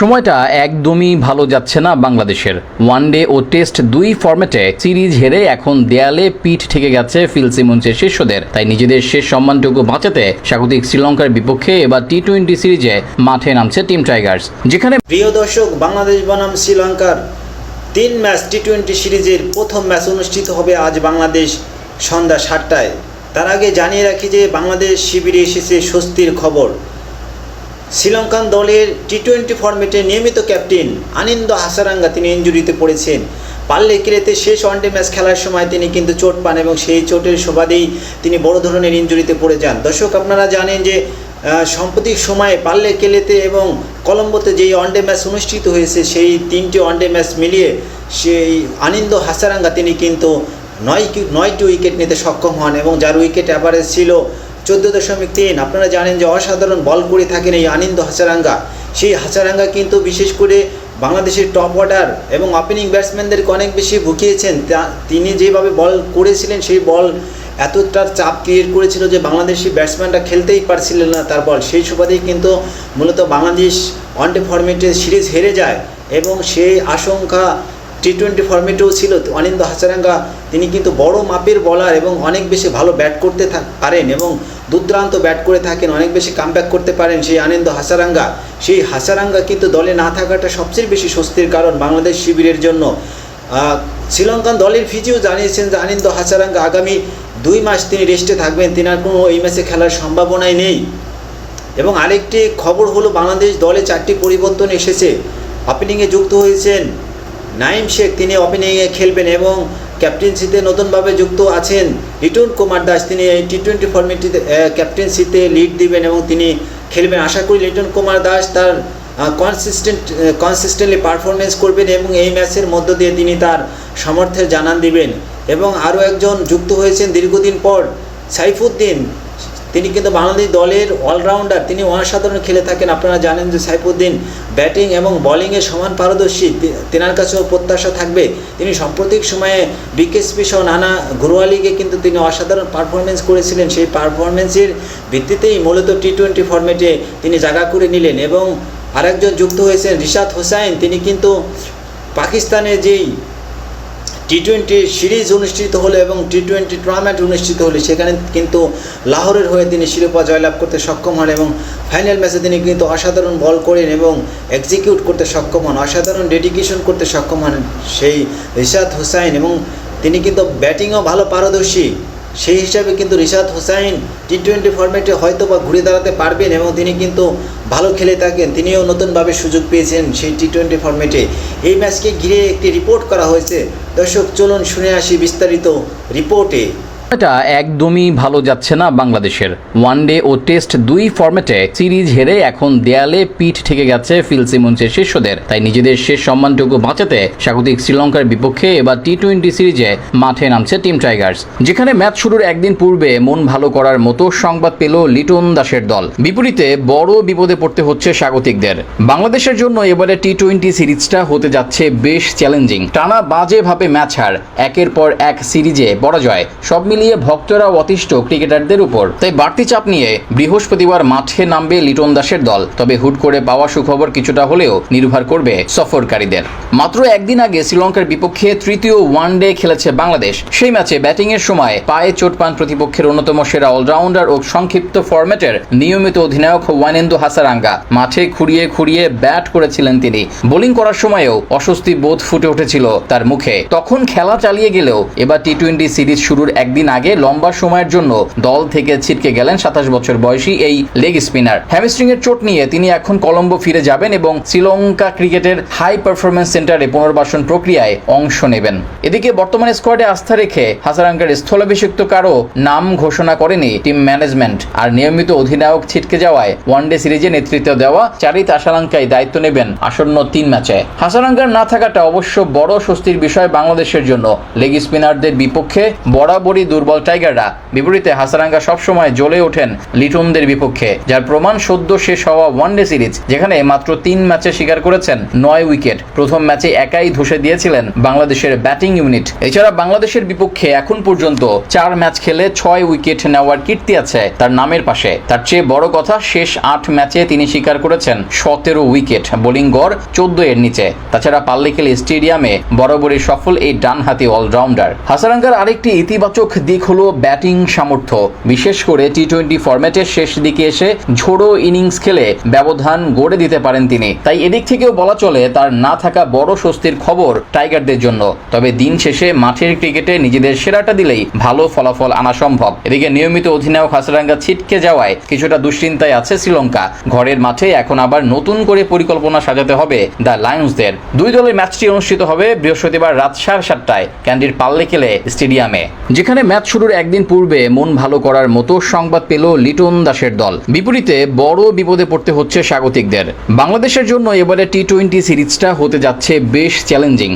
সময়টা একদমই ভালো যাচ্ছে না বাংলাদেশের। ওয়ানডে ও টেস্ট দুই ফরম্যাটে সিরিজ হেরে এখন দেয়ালে পিঠ ঠেকে গেছে ফিল সিমন্সের শিষ্যদের। তাই নিজেদের শেষ সম্মানটুকু বাঁচাতে স্বাগতিক শ্রীলঙ্কার বিপক্ষে এবার টি-20 সিরিজে মাঠে নামছে টিম টাইগার্স। যেখানে প্রিয় দর্শক, বাংলাদেশ বনাম শ্রীলঙ্কার 3 ম্যাচ টি-20 সিরিজের প্রথম ম্যাচ অনুষ্ঠিত হবে আজ বাংলাদেশ সন্ধ্যা 7টায়। তার আগে জানিয়ে রাখি যে বাংলাদেশ শিবিরে এসেছে স্বস্তির খবর। শ্রীলঙ্কান দলের টি-20 ফরম্যাটে নিয়মিত ক্যাপ্টেন আনিন্দ হাসারাঙ্গা তিনি ইনজুরিতে পড়েছেন। পাল্লেকেলেতে শেষ ওয়ানডে ম্যাচ খেলার সময় তিনি কিন্তু চোট পান এবং সেই চোটের সুবাদেই তিনি বড় ধরনের ইনজুরিতে পড়ে যান। দর্শক, আপনারা জানেন যে সাম্প্রতিক সময়ে পাল্লেকেলেতে এবং কলম্বোতে যেই ওয়ানডে ম্যাচ অনুষ্ঠিত হয়েছে সেই 3টি ওয়ানডে ম্যাচ মিলিয়ে সেই আনিন্দ হাসারাঙ্গা তিনি কিন্তু 9টি উইকেট নিতে সক্ষম হন এবং যার উইকেট অ্যাভারেজ ছিল 14.3। আপনারা জানেন যে অসাধারণ বল করে থাকেন এই আনিন্দ হাসারাঙ্গা। সেই হাসারাঙ্গা কিন্তু বিশেষ করে বাংলাদেশের টপ অর্ডার এবং ওপেনিং ব্যাটসম্যানদেরকে অনেক বেশি ভুগিয়েছেন। তিনি যেভাবে বল করেছিলেন সেই বল এতটা চাপ ক্রিয়েট করেছিল যে বাংলাদেশি ব্যাটসম্যানরা খেলতেই পারছিলেন না তার বল। সেই সুবাদেই কিন্তু মূলত বাংলাদেশ ওয়ানডে ফরম্যাটে সিরিজ হেরে যায় এবং সেই আশঙ্কা টি-20 ফরম্যাটেও ছিল। আনিন্দ হাসারাঙ্গা তিনি কিন্তু বড় মাপের বলার এবং অনেক বেশি ভালো ব্যাট করতে পারেন এবং দুর্দান্ত ব্যাট করে থাকেন, অনেক বেশি কামব্যাক করতে পারেন সেই আনিন্দ হাসারাঙ্গা। সেই হাসারাঙ্গা কিন্তু দলে না থাকাটা সবচেয়ে বেশি স্বস্তির কারণ বাংলাদেশ শিবিরের জন্য। শ্রীলঙ্কান দলের ফিজিও জানিয়েছেন যে আনিন্দ হাসারাঙ্গা আগামী 2 মাস তিনি রেস্টে থাকবেন, তিনার কোনো এই ম্যাচে খেলার সম্ভাবনাই নেই। এবং আরেকটি খবর হলো বাংলাদেশ দলে 4টি পরিবর্তন এসেছে। ওপেনিংয়ে যুক্ত হয়েছেন নাঈম শেখ, তিনি ওপেনিংয়ে খেলবেন এবং ক্যাপ্টেন্সিতে নতুনভাবে যুক্ত আছেন লিটন কুমার দাস, তিনি এই টি-20 ফরম্যাটে ক্যাপ্টেন্সিতে লিড দিবেন এবং তিনি খেলবেন। আশা করি লিটন কুমার দাস তার কনসিস্টেন্টলি পারফরমেন্স করবেন এবং এই ম্যাচের মধ্য দিয়ে তিনি তার সামর্থ্যের জানান দিবেন। এবং আরও একজন যুক্ত হয়েছেন দীর্ঘদিন পর, সাইফুদ্দিন, তিনি কিন্তু বাংলাদেশ দলের অলরাউন্ডার, তিনি অসাধারণ খেলে থাকেন। আপনারা জানেন যে সাইফুদ্দিন ব্যাটিং এবং বোলিংয়ে সমান পারদর্শী, তেনার কাছেও প্রত্যাশা থাকবে। তিনি সাম্প্রতিক সময়ে বিকেএসপি সহ নানা ঘরোয়া লিগে কিন্তু তিনি অসাধারণ পারফরমেন্স করেছিলেন। সেই পারফরমেন্সের ভিত্তিতেই মূলত টি-20 ফরম্যাটে তিনি জায়গা করে নিলেন। এবং আরেকজন যুক্ত হয়েছেন রিশাদ হোসাইন, তিনি কিন্তু পাকিস্তানে যেই টি-20 সিরিজ অনুষ্ঠিত হলো এবং টি-20 টুর্নামেন্ট অনুষ্ঠিত হলো সেখানে কিন্তু লাহোরের হয়ে তিনি শিরোপা জয়লাভ করতে সক্ষম হন এবং ফাইনাল ম্যাচে তিনি কিন্তু অসাধারণ বল করেন এবং এক্সিকিউট করতে সক্ষম হন, অসাধারণ ডেডিকেশন করতে সক্ষম হন সেই রিশাদ হোসাইন। এবং তিনি কিন্তু ব্যাটিংও ভালো পারদর্শী, সেই হিসাবে কিন্তু রিশাদ হোসাইন টি-20 ফরম্যাটে হয়তো বা ঘুরে দাঁড়াতে পারবেন এবং তিনি কিন্তু ভালো খেলে থাকেন। তিনিও নতুনভাবে সুযোগ পেয়েছেন সেই টি-20 ফরম্যাটে। এই ম্যাচকে ঘিরে একটি রিপোর্ট করা হয়েছে। দর্শক, চলুন শুনে আসি বিস্তারিত রিপোর্টে। সময়টা একদমই ভালো যাচ্ছে না বাংলাদেশের। ওয়ানডে ও টেস্ট দুই ফরম্যাটে সিরিজ হেরে এখন দেয়ালে পিঠ ঠেকে গেছে ফিল সিমন্সের শিষ্যদের। তাই নিজেদের শেষ সম্মানটুকু বাঁচাতে স্বাগতিক শ্রীলঙ্কার বিপক্ষে এবার টি-20 সিরিজে মাঠে নামছে টিম টাইগার্স। যেখানে ম্যাচ শুরুর একদিন পূর্বে মন ভালো করার মতো সংবাদ পেল লিটন দাসের দল। বিপরীতে বড় বিপদে পড়তে হচ্ছে স্বাগতিকদের। বাংলাদেশের জন্য এবারে টি-20 সিরিজটা হতে যাচ্ছে বেশ চ্যালেঞ্জিং। টানা বাজেভাবে ম্যাচ হার, একের পর এক সিরিজে পরাজয়, সব মিলিয়ে ভক্তরা অতিষ্ঠ ক্রিকেটারদের উপর। তাই বাড়তি চাপ নিয়ে বৃহস্পতিবার মাঠে নামবে লিটন দাসের দল। তবে হুট করে পাওয়া সুখবর কিছুটা হলেও নির্ভর করবে সফরকারীদের। মাত্র একদিন আগে শ্রীলঙ্কার বিপক্ষে তৃতীয় ওয়ানডে খেলেছে বাংলাদেশ। সেই ম্যাচে ব্যাটিং এর সময় পায়ে চোট পান প্রতিপক্ষের অন্যতম সেরা অলরাউন্ডার ও সংক্ষিপ্ত ফরম্যাটের নিয়মিত অধিনায়ক আনিন্দ হাসারাঙ্গা। মাঠে খুঁড়িয়ে খুঁড়িয়ে ব্যাট করেছিলেন তিনি। বোলিং করার সময়ও অস্বস্তি বোধ ফুটে উঠেছিল তার মুখে। তখন খেলা চালিয়ে গেলেও এবার টি-20 সিরিজ শুরুর একদিন আগে লম্বা সময়ের জন্য দল থেকে ছিটকে গেলেন 27 বছর বয়সী এই লেগ স্পিনার। হ্যামস্ট্রিং এর চোট নিয়ে তিনি এখন কলম্বো ফিরে যাবেন এবং শ্রীলঙ্কা ক্রিকেটের হাই পারফরম্যান্স সেন্টারে পুনর্বাসন প্রক্রিয়ায় অংশ নেবেন। এদিকে বর্তমানে স্কোয়াডে আস্থা রেখে হাসারাঙ্গার স্থলাভিষিক্ত কারো নাম ঘোষণা করেনি টিম ম্যানেজমেন্ট। আর নিয়মিত অধিনায়ক ছিটকে যাওয়ায় ওয়ানডে সিরিজে নেতৃত্ব দেওয়া চারিত হাসারাঙ্গাই দায়িত্ব নেবেন আসন্ন 3 ম্যাচে। হাসারাঙ্গার না থাকাটা অবশ্য বড় স্বস্তির বিষয় বাংলাদেশের জন্য। লেগ স্পিনারদের বিপক্ষে বরাবরই দুর্বল টাইগাররা। বিপরীতে হাসারাঙ্গা সবসময় জ্বলে ওঠেন লিটনদের বিপক্ষে, যার প্রমাণ সদ্য শেষ হওয়া ওয়ানডে সিরিজ, যেখানে মাত্র 3 ম্যাচে শিকার করেছেন 9 উইকেট। প্রথম ম্যাচে একাই ধসে দিয়েছিলেন বাংলাদেশের ব্যাটিং ইউনিট। এছাড়া বাংলাদেশের বিপক্ষে এখন পর্যন্ত 4 ম্যাচ খেলে 6 উইকেট নেওয়ার কীর্তি আছে তার নামের পাশে। তার চেয়ে বড় কথা, শেষ 8 ম্যাচে তিনি শিকার করেছেন 17 উইকেট, বোলিং গড় 14 এর নিচে। তাছাড়া পাল্লিকেল স্টেডিয়ামে বরাবরই সফল এই ডানহাতি অলরাউন্ডার। হাসারাঙ্গার আরেকটি ইতিবাচক দিক হলো ব্যাটিং সামর্থ্য। বিশেষ করে টি-20 ফরম্যাটের শেষ দিকে এসে ঝোড়ো ইনিংস খেলে ব্যবধান গড়ে দিতে পারেন তিনি। তাই এদিক থেকেও বলা চলে তার না থাকা বড় স্বস্তির খবর টাইগারদের জন্য। তবে দিন শেষে মাঠের ক্রিকেটে নিজেদের সেরাটা দিলেই ভালো ফলাফল আনা সম্ভব। এদিকে নিয়মিত অধিনায়ক হাসারাঙ্গা ছিটকে যাওয়ায় কিছুটা দুশ্চিন্তায় আছে শ্রীলঙ্কা। ঘরের মাঠে এখন আবার নতুন করে পরিকল্পনা সাজাতে হবে দ্য লায়ন্সদের। দুই দলের ম্যাচটি অনুষ্ঠিত হবে বৃহস্পতিবার রাত 7:30টায় ক্যান্ডির পাল্লিকেলে স্টেডিয়ামে, যেখানে ম্যাচ শুরুর একদিন পূর্বে মন ভালো করার মতো সংবাদ পেল লিটন দাসের দল। বিপরীতে বড় বিপদে পড়তে হচ্ছে স্বাগতিকদের। বাংলাদেশের জন্য এবারে টি-20 সিরিজটা হতে যাচ্ছে বেশ চ্যালেঞ্জিং।